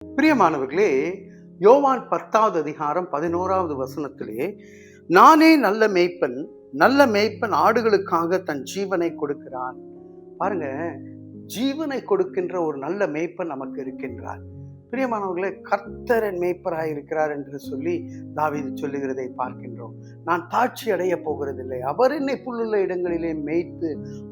பிரியமானவர்களே, யோவான் 10வது அதிகாரம் 11வது வசனத்திலே, நானே நல்ல மேய்ப்பன், நல்ல மேய்ப்பன் ஆடுகளுக்காக தன் ஜீவனை கொடுக்கிறான். பாருங்க, ஜீவனை கொடுக்கின்ற ஒரு நல்ல மேய்ப்பன் நமக்கு இருக்கின்றார். பிரியமானவர்களே, கர்த்தர் என் மேய்ப்பராய் இருக்கிறார் என்று சொல்லி தாவீது சொல்லுகிறதை பார்க்கின்றோம். நான் தாட்சி அடைய போகிறதில்லை, அவர் என்னை புல்லுள்ள இடங்களிலே மேய்த்து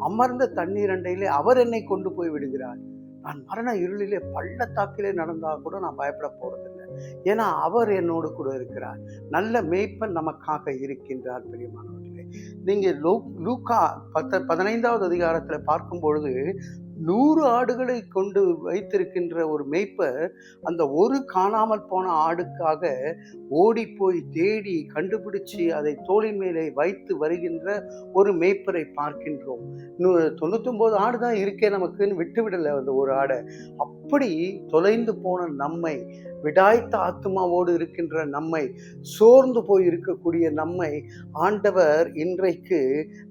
அமர்ந்த தண்ணீர் அண்டையிலே அவர் என்னை கொண்டு போய் விடுகிறார். நான் மரண இருளிலே பள்ளத்தாக்கிலே நடந்தா கூட நான் பயப்பட போறதில்லை. ஏன்னா அவர் என்னோடு கூட இருக்கிறார். நல்ல மேய்ப்பன் நமக்காக இருக்கின்றார். பிரியமானவர்களே, நீங்க லூக்கா 15வது அதிகாரத்துல பார்க்கும் பொழுது 100 ஆடுகளை கொண்டு வைத்திருக்கின்ற ஒரு மேய்ப்பர் அந்த ஒரு காணாமல் போன ஆடுக்காக ஓடி போய் தேடி கண்டுபிடிச்சு அதை தோளின் மேலே வைத்து வருகின்ற ஒரு மேய்ப்பரை பார்க்கின்றோம். 99 ஆடு தான் இருக்கே நமக்குன்னு விட்டு விடல அந்த ஒரு ஆடை. அப்படி தொலைந்து போன நம்மை, விடாய்த்த ஆத்துமாவோடு இருக்கின்ற நம்மை, சோர்ந்து போய் இருக்கக்கூடிய நம்மை ஆண்டவர் இன்றைக்கு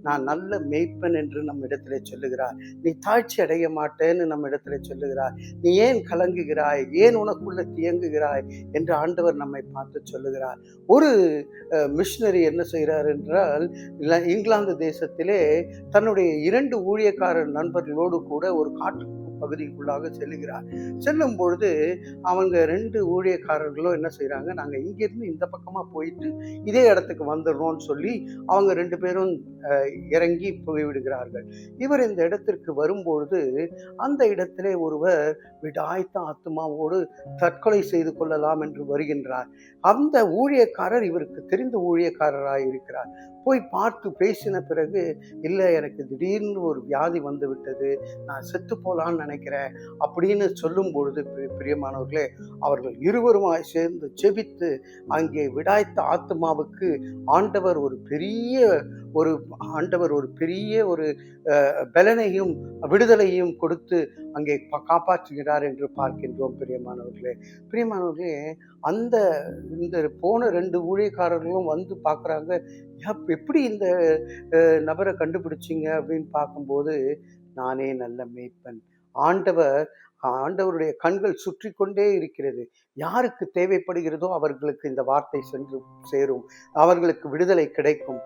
நான் நல்ல மேய்ப்பன் என்று நம்ம இடத்துல சொல்லுகிறார். நீ தாழ்ச்சி அடைய மாட்டேன்னு நம்ம இடத்துல சொல்லுகிறார். நீ ஏன் கலங்குகிறாய், ஏன் உனக்குள்ள தியங்குகிறாய் என்று ஆண்டவர் நம்மை பார்த்து சொல்லுகிறார். ஒரு மிஷனரி என்ன செய்கிறார் என்றால், இங்கிலாந்து தேசத்திலே தன்னுடைய 2 ஊழியக்காரர் நண்பர்களோடு கூட ஒரு காட்டு பகுதிக்குள்ளாக செல்லுகிறார். செல்லும் பொழுது அவங்க 2 ஊழியக்காரர்களும் என்ன செய்யறாங்க, நாங்க இங்கிருந்து இந்த பக்கமா போயிட்டு இதே இடத்துக்கு வந்துடுறோம்னு சொல்லி அவங்க 2 பேரும் இறங்கி போய்விடுகிறார்கள். இவர் இந்த இடத்திற்கு வரும்பொழுது அந்த இடத்திலே ஒருவர் விடாய்த்த ஆத்மாவோடு தற்கொலை செய்து கொள்ளலாம் என்று வருகின்றார். அந்த ஊழியக்காரர் இவருக்கு தெரிந்த ஊழியக்காரராய் இருக்கிறார். போய் பார்த்து பேசின பிறகு, இல்லை எனக்கு திடீர்னு ஒரு வியாதி வந்து விட்டது, நான் செத்து போலான்னு நினைக்கிறேன் அப்படின்னு சொல்லும் பொழுது, பிரியமானவர்களே, அவர்கள் இருவருமாய் சேர்ந்து ஜெபித்து அங்கே விடாய்த்த ஆத்மாவுக்கு ஆண்டவர் ஒரு பெரிய ஒரு பலனையும் விடுதலையும் கொடுத்து அங்கே காப்பாற்றுகிறார் என்று பார்க்கின்றோம். பிரியமானவர்களே, இந்த போன 2 ஊழியக்காரர்களும் வந்து பார்க்குறாங்க, எப்படி இந்த நபரை கண்டுபிடிச்சிங்க அப்படின்னு பார்க்கும்போது, நானே நல்ல மேய்ப்பன். ஆண்டவருடைய கண்கள் சுற்றி கொண்டே இருக்கிறது. யாருக்கு தேவைப்படுகிறதோ அவர்களுக்கு இந்த வார்த்தை சென்று சேரும், அவர்களுக்கு விடுதலை கிடைக்கும்.